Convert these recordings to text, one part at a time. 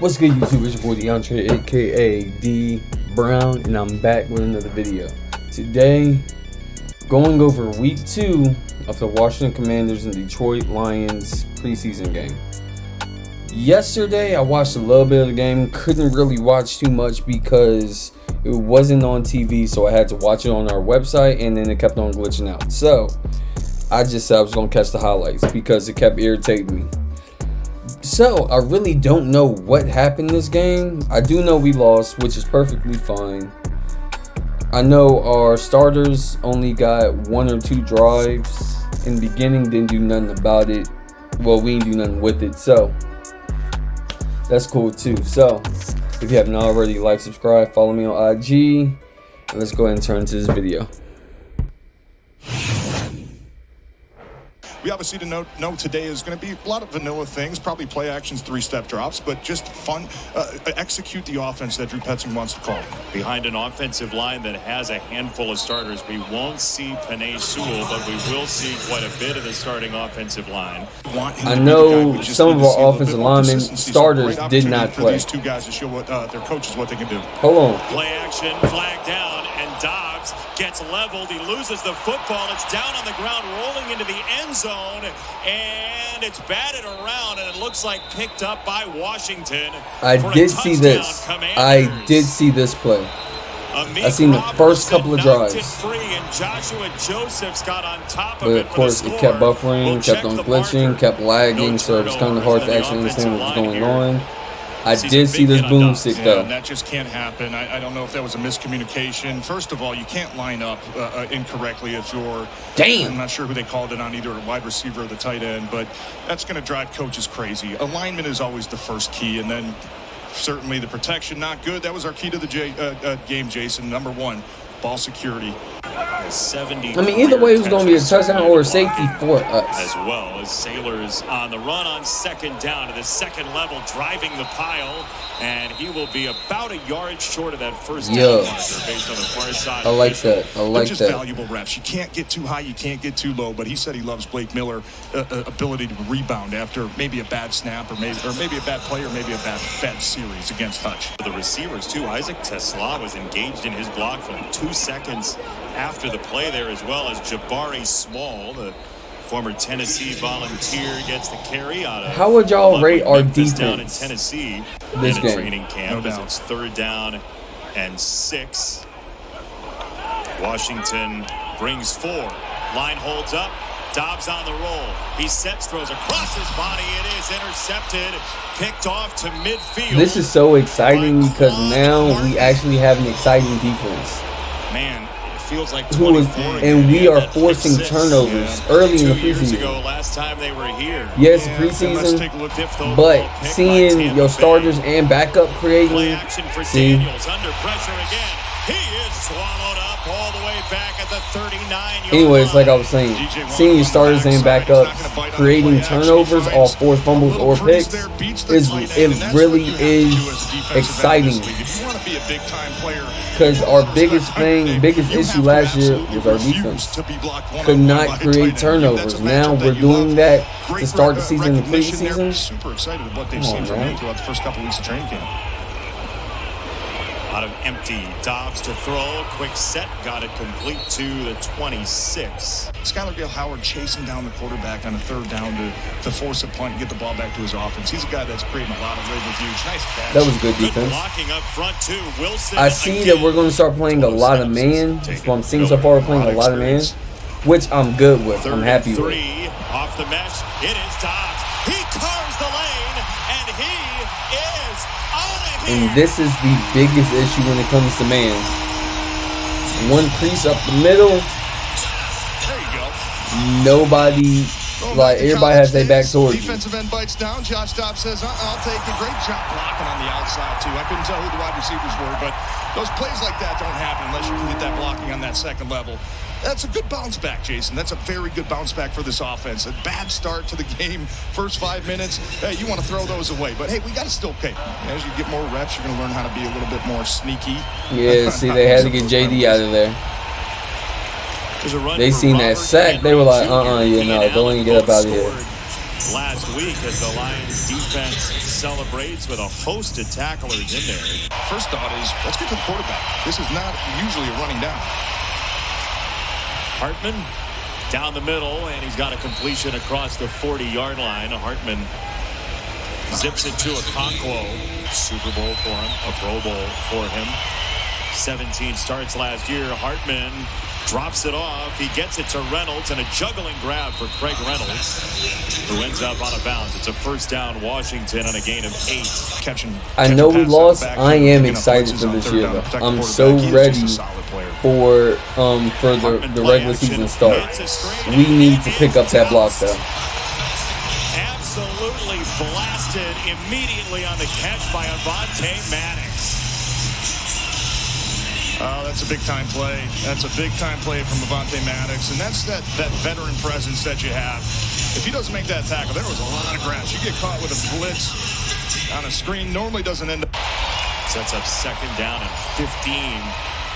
What's good, YouTube? It's your boy DeAndre, aka D Brown, and I'm back with another video. Today, going over week 2 of the Washington Commanders and Detroit Lions preseason game. Yesterday, I watched a little bit of the game. Couldn't really watch too much because it wasn't on TV, so I had to watch it on our website, and then it kept on glitching out. So, I just said I was going to catch the highlights because it kept irritating me. So, I really don't know what happened this game. I do know we lost, which is perfectly fine. I know our starters only got 1 or 2 drives in the beginning, didn't do nothing about it. Well, we didn't do nothing with it, so that's cool too. So, if you haven't already, like, subscribe, follow me on IG, and let's go ahead and turn to this video. We obviously know today is going to be a lot of vanilla things, probably play actions, 3-step drops, but just fun, execute the offense that Drew Petzing wants to call. Behind an offensive line that has a handful of starters, we won't see Penei Sewell, but we will see quite a bit of the starting offensive line. I know some of our offensive linemen, starters, did not play. These two guys to show what their coaches what they can do. Hold on. Play action, flag down, and Dobbs gets leveled. He loses the football. It's down on the ground, rolling into the end zone, and it's batted around, and it looks like picked up by Washington. I did see this. I did see this play. I seen the first couple of drives. Free, and Joshua Josephs got on top of but of course, it kept buffering, kept on glitching, kept lagging, so it was kind of hard to actually understand what was going on. I did see this boomstick though. That just can't happen. I don't know if that was a miscommunication. First of all, you can't line up incorrectly if you're. Damn. I'm not sure who they called it on, either a wide receiver or the tight end, but that's going to drive coaches crazy. Alignment is always the first key, and then certainly the protection not good. That was our key to the game, Jason. Number 1, ball security. I mean, either way, it was going to be a touchdown or a safety for us. As well as Sailors on the run on second down to the second level, driving the pile, and he will be about a yard short of that first down marker based on the far side. I like that. I like just that. Valuable reps. You can't get too high, you can't get too low, but he said he loves Blake Miller ability to rebound after maybe a bad snap or maybe a bad play or maybe a bad series against Hutch. For the receivers too, Isaac Tesla was engaged in his block for 2 seconds after the play there, as well as Jabari Small, the former Tennessee Volunteer, gets the carry out of. How would y'all rate our defense down in Tennessee this in game? Training camp as it's 3rd down and 6. Washington brings 4. Line holds up. Dobbs on the roll. He sets, throws across his body. It is intercepted, picked off to midfield. This is so exciting because now we actually have an exciting defense. Man, it feels like and we are forcing turnovers early in the preseason. Last time they were here. Yes, preseason, but seeing your starters and backup creating. See, Daniels under pressure again. He is swallowed up all the way back at the 39-yard anyways, like I was saying, seeing your starters and backups creating turnovers off forced fumbles or picks it really is exciting. Because our biggest issue last year was our defense. Could not create turnovers. Now we're doing that to start the season in the preseason. Super excited about what they've seen from him throughout the first couple weeks of training camp. Out of empty, Dobbs to throw, quick set, got it complete to the 26. Skylar Gale Howard chasing down the quarterback on a 3rd down to force a punt and get the ball back to his offense. He's a guy that's creating a lot of rhythms. Nice catch. That was good defense. Blocking up front too. Wilson I see that we're going to start playing a lot of man. What I'm seeing so far, we're playing a lot of man, which I'm good with. I'm happy with. 3 off the mesh. It is Dobbs. He carves the lane, and he is on it. And this is the biggest issue when it comes to man. One crease up the middle. There you go. Nobody, like, everybody has their back towards you. Defensive end bites down. Josh Dobbs says, I'll take a great job blocking on the outside, too. I couldn't tell who the wide receivers were, but those plays like that don't happen unless you can get that blocking on that second level. That's a good bounce back, Jason. That's a very good bounce back for this offense. A bad start to the game, first 5 minutes. Hey, you want to throw those away. But, hey, we got to still pay. As you get more reps, you're going to learn how to be a little bit more sneaky. Yeah, see, they had to get JD out of there. They seen that sack. They were like, yeah, no, go and get up out of here. last week as the Lions defense celebrates with a host of tacklers in there. First thought is, let's get to the quarterback. This is not usually a running down. Hartman down the middle, and he's got a completion across the 40-yard line. Hartman zips it to Okonkwo. Super Bowl for him, a Pro Bowl for him. 17 starts last year. Hartman drops it off. He gets it to Reynolds, and a juggling grab for Craig Reynolds, who ends up out of bounds. It's a first down, Washington, on a gain of 8. I know we lost. I am excited for this year, though. I'm so ready for the regular season start. We need to pick up that block, though. Absolutely blasted immediately on the catch by Avonte Maddox. Oh, that's a big-time play. That's a big-time play from Avonte Maddox, and that's that veteran presence that you have. If he doesn't make that tackle, there was a lot of grass. You get caught with a blitz on a screen, normally doesn't end up. Sets up second down and 15.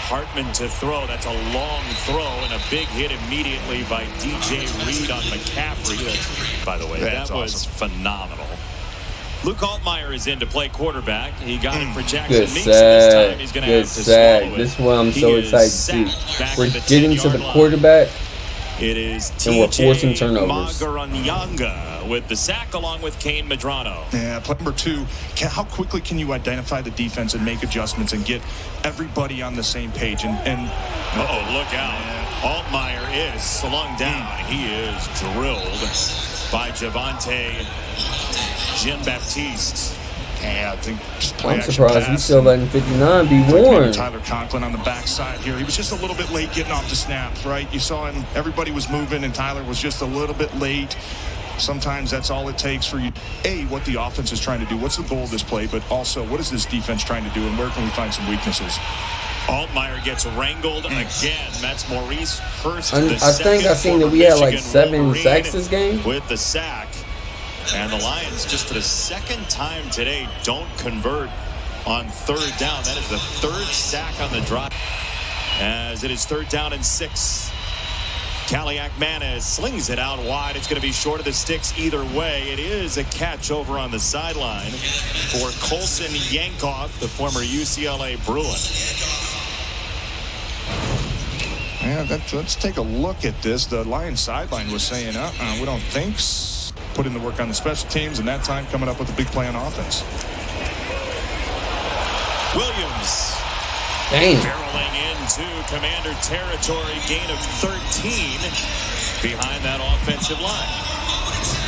Hartman to throw. That's a long throw and a big hit immediately by DJ Reed on McCaffrey. By the way, that was phenomenal. Luke Altmaier is in to play quarterback. He got it for Jackson Good Meeks. This time he's going to have to swallow it. This is what I'm so excited to see. We're getting to the quarterback, It is and we're forcing turnovers. Magaranyanga with the sack along with Kane Medrano. Yeah, play number 2. How quickly can you identify the defense and make adjustments and get everybody on the same page? And uh-oh, look out. Altmaier is slung down. He is drilled by Javonte Jean-Baptiste. Yeah, I think just play I'm surprised he's still letting 59 be worn. Tyler Conklin on the backside here. He was just a little bit late getting off the snaps, right? You saw him, everybody was moving, and Tyler was just a little bit late. Sometimes that's all it takes for you. A, what the offense is trying to do. What's the goal of this play? But also, what is this defense trying to do, and where can we find some weaknesses? Altmaier gets wrangled again. That's Maurice Hurst. I think I seen that we had like 7 sacks this game. With the sack. And the Lions, just for the second time today, don't convert on third down. That is the 3rd sack on the drive. As it is 3rd down and 6. Kaliak-Manis slings it out wide. It's going to be short of the sticks either way. It is a catch over on the sideline for Colson Yankoff, the former UCLA Bruin. Yeah, let's take a look at this. The Lions sideline was saying, we don't think so. Put in the work on the special teams, and that time coming up with a big play on offense. Williams. Dang. Barreling into Commander territory, gain of 13 behind that offensive line.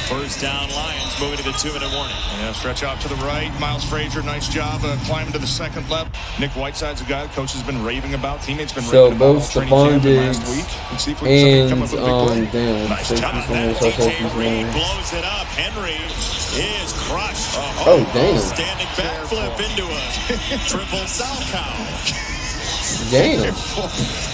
First down, Lions moving to the 2-minute warning. Yeah, stretch out to the right. Miles Frazier, nice job climbing to the second level. Nick Whiteside's a guy the coach has been raving about. Teammates been raving about. Both Stephon Diggs and nice job. DJ Reed blows it up. Henry is crushed. Oh, damn. Standing backflip into a triple Salchow. Damn. I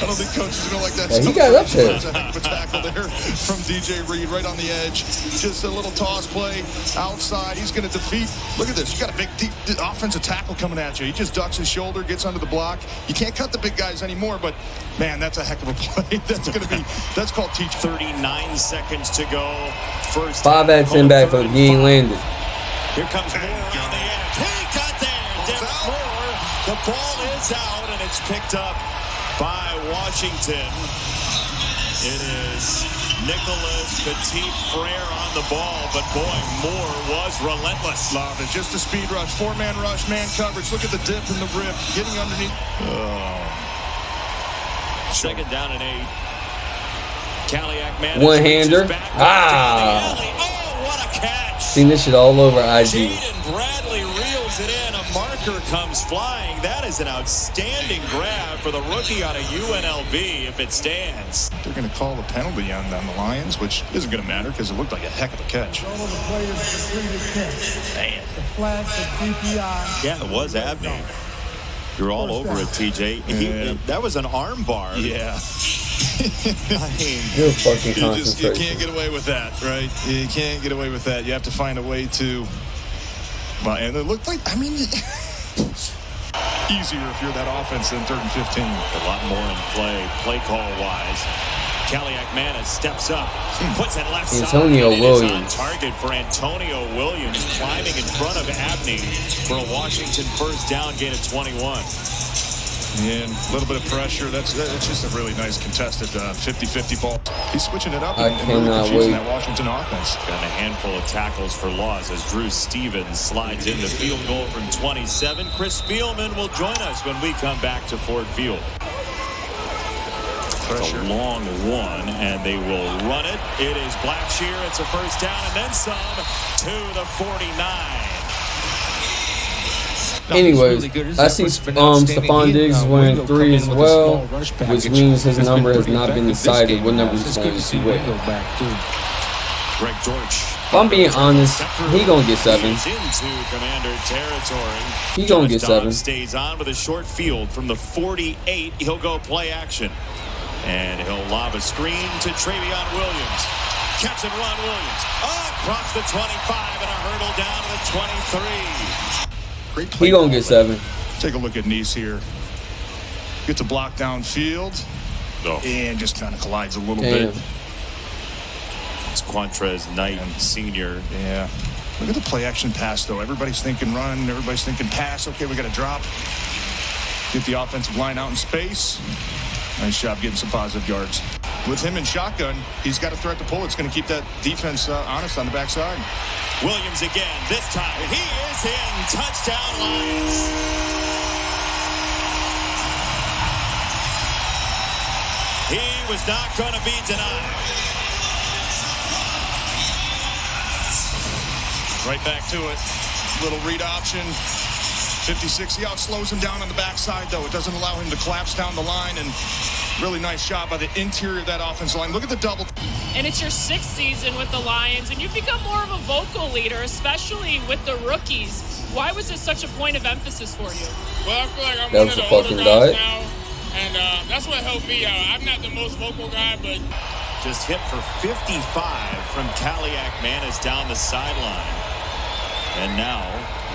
don't think coaches are going to like that. Yeah, he got up there. That's a heck of a tackle there from DJ Reed right on the edge. Just a little toss play outside. He's going to defeat. Look at this. You got a big deep offensive tackle coming at you. He just ducks his shoulder, gets under the block. You can't cut the big guys anymore, but man, that's a heck of a play. That's called teach. 39 seconds to go. First 5 out of 10 backflip. He ain't landed. Here comes Moore on the edge. He got there. Derek Moore. The ball is out, and it's picked up by Washington. It is Nicholas Petit-Frere on the ball, but boy, Moore was relentless. Love it. Just a speed rush. 4-man rush, man coverage. Look at the dip and the rip. Getting underneath. Second down and 8. Kaliak-Manis. One-hander. Oh, what a catch. Seen this shit all over IG. Jaden Bradley reels it in. A marker comes flying. That is an outstanding grab for the rookie out of UNLV if it stands. They're going to call a penalty on the Lions, which isn't going to matter because it looked like a heck of a catch. Man. Yeah, it was Abney. You're all over it, TJ. That was an arm bar. Yeah. I mean, you're fucking you can't get away with that, right? You can't get away with that. You have to find a way to. And it looked like, easier if you're that offense than 3rd and 15. A lot more in play call-wise. Kaliakmanis steps up, puts it left Antonio side. Williams. It is on target for Antonio Williams, climbing in front of Abney for a Washington first down gain of 21. And a little bit of pressure. That's just a really nice contested 50-50 ball. He's switching it up I and really cannot confusing wait. that Washington offense. Got a handful of tackles for loss as Drew Stevens slides into field goal from 27. Chris Spielman will join us when we come back to Ford Field. It's a long one, and they will run it. It is Blackshear. It's a first down, and then some to the 49. Anyways, I see Stephon Diggs is wearing 3 as well, which means his number has not been decided. What number he's going to wear. Greg Dortch. If I'm being honest, he gonna get 7. Into Commander territory. He gonna get 7. Stays on with a short field from the 48. He'll go play action, and he'll lob a screen to Travion Williams. Catch and run Williams across the 25 and a hurdle down to the 23. Great play. He gonna get 7. Take a look at Nice here. Gets a block downfield and just kind of collides a little bit. It's Quantrez Knight, senior. Yeah. Look at the play action pass, though. Everybody's thinking run. Everybody's thinking pass. Okay, we got to drop. Get the offensive line out in space. Nice job getting some positive yards. With him in shotgun, he's got a threat to pull. It's going to keep that defense honest on the backside. Williams again. This time he is in. Touchdown Lions. He was not going to be denied. Right back to it. Little read option. 56. See how it slows him down on the backside, though. It doesn't allow him to collapse down the line. And really nice job by the interior of that offensive line. Look at the double. And it's your 6th season with the Lions, and you've become more of a vocal leader, especially with the rookies. Why was it such a point of emphasis for you? Well, I feel like I'm That one was of a the older fucking guys diet. now, and that's what helped me out. I'm not the most vocal guy, but Just hit for 55 from Kaliakmanis down the sideline. And now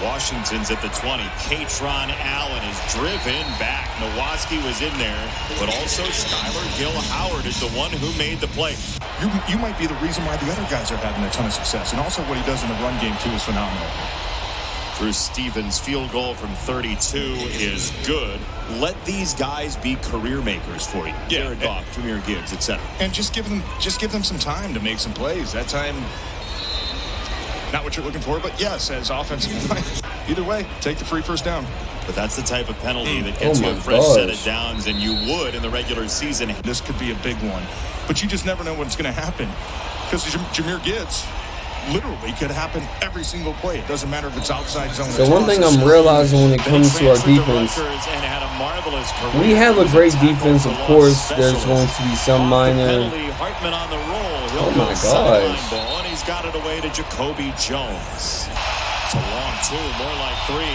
Washington's at the 20. Katron Allen is driven back. Nowatzki was in there, but also Skylar Gill-Howard is the one who made the play. You might be the reason why the other guys are having a ton of success. And also what he does in the run game, too, is phenomenal. Drew Stevens' field goal from 32 is good. Let these guys be career makers for you. Yeah. Jared Goff, Jahmyr Gibbs, etc. And just give them some time to make some plays. That time, not what you're looking for, but yes, as offensive line. Either way, take the free first down. But that's the type of penalty that gets you a fresh set of downs, and you would in the regular season. This could be a big one. But you just never know what's going to happen. Because Jahmyr Gibbs literally could happen every single play. It doesn't matter if it's outside zone. So one thing I'm realizing when it comes to our defense, we have a great defense. Of course, there's going to be some minor. Oh my gosh. And he's got it away to Jacoby Jones. It's a long 2, more like 3.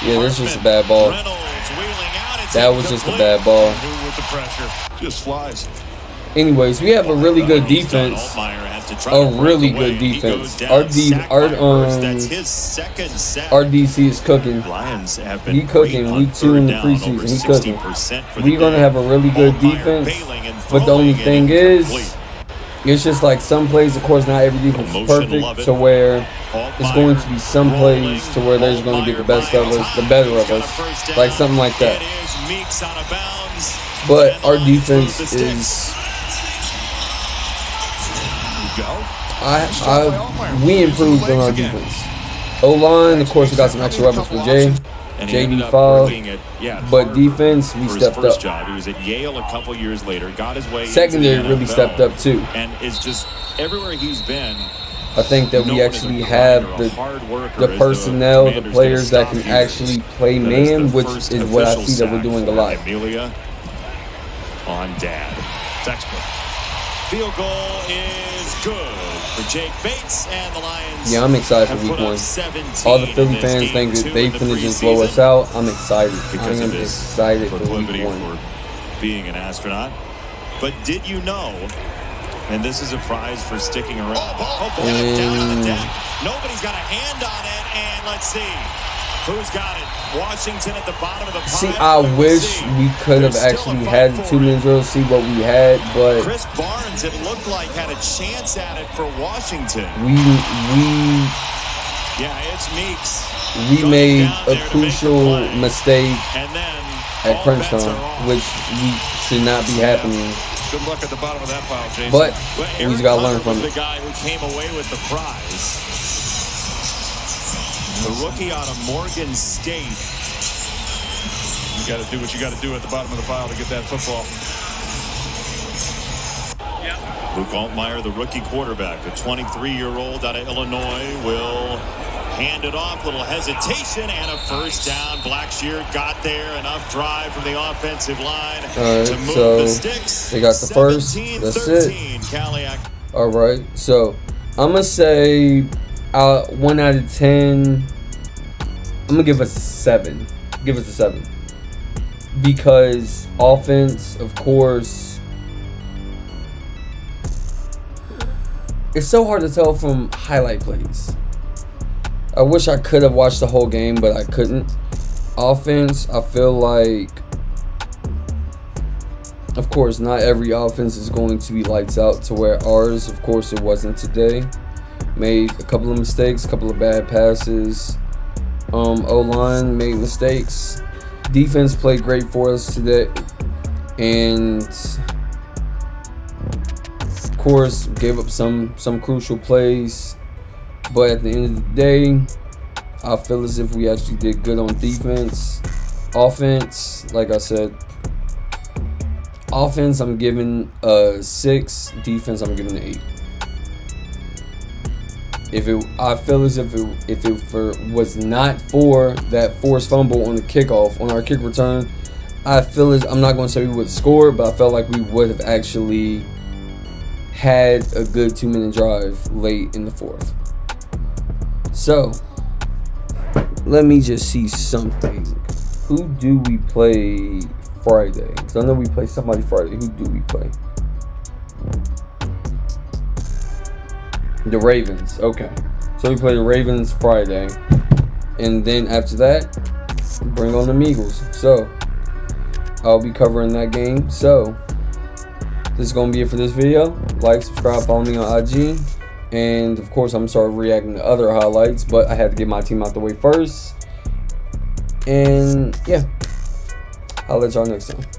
Yeah, this is just a bad ball. That was just a bad ball. With the pressure, just flies. Anyways, we have a really good defense. A really good defense. Our DC is cooking. He cooking. Week 2 in the preseason. He cooking. We're gonna have a really good defense. But the only thing is, it's just like some plays. Of course, not every defense is perfect. To where it's going to be some plays to where they're going to get the best of us, the better of us, like something like that. But our defense is. We improved on our defense. O-line, of course, we got some extra weapons for JD5, but defense, we stepped up. He was at Yale a couple years later, got his way. Secondary really stepped up too. And it's just everywhere he's been. I think that we actually have the personnel, the players that can actually play man, which is what I see that we're doing a lot. Amelia on dad. Textbook. Field goal is good for Jake Bates and the Lions. Yeah, I'm excited for week 1. All the Philly fans think that they finna just blow us out. I'm excited. I am excited for week 1. For being an astronaut. But did you know, and this is a prize for sticking around. Down on the deck. Nobody's got a hand on it, and let's see. Who's got it? Washington at the bottom of the pile. See, I wish we could have actually had the 2-minute drill, see what we had, but Chris Barnes, it looked like, had a chance at it for Washington. Yeah, it's Meeks. We made a crucial mistake and then at crunch time, which should not be happening. Good luck at the bottom of that pile, Jason. But we just gotta learn from it. it. The guy who came away with the prize. The rookie out of Morgan State. You got to do what you got to do at the bottom of the pile to get that football. Luke Altmaier, the rookie quarterback, the 23-year-old out of Illinois, will hand it off. Little hesitation and a first down. Blackshear got there. Enough drive from the offensive line to move the sticks. They got the first. That's it. Kaliak. All right. So I'm gonna say 1 out of 10. I'm gonna give us a 7. Give us a 7 because offense, of course. It's so hard to tell from highlight plays. I wish I could have watched the whole game, but I couldn't. Offense, I feel like, of course, not every offense is going to be lights out to where ours, of course, it wasn't today. Made a couple of mistakes, a couple of bad passes. O-line made mistakes. Defense played great for us today. And of course, gave up some crucial plays. But at the end of the day, I feel as if we actually did good on defense. Offense, like I said, offense I'm giving a 6. Defense I'm giving an 8. I feel as if it was not for that forced fumble on the kickoff, on our kick return, I feel as, I'm not going to say we would have scored, but I felt like we would have actually had a good 2-minute drive late in the fourth. So, let me just see something. Who do we play Friday? Because I know we play somebody Friday. Who do we play? The Ravens. Okay. So we play the Ravens Friday. And then after that, bring on the Eagles. So, I'll be covering that game. So, this is going to be it for this video. Like, subscribe, follow me on IG. And, of course, I'm sorry reacting to other highlights. But I had to get my team out the way first. And, yeah. I'll let y'all next time.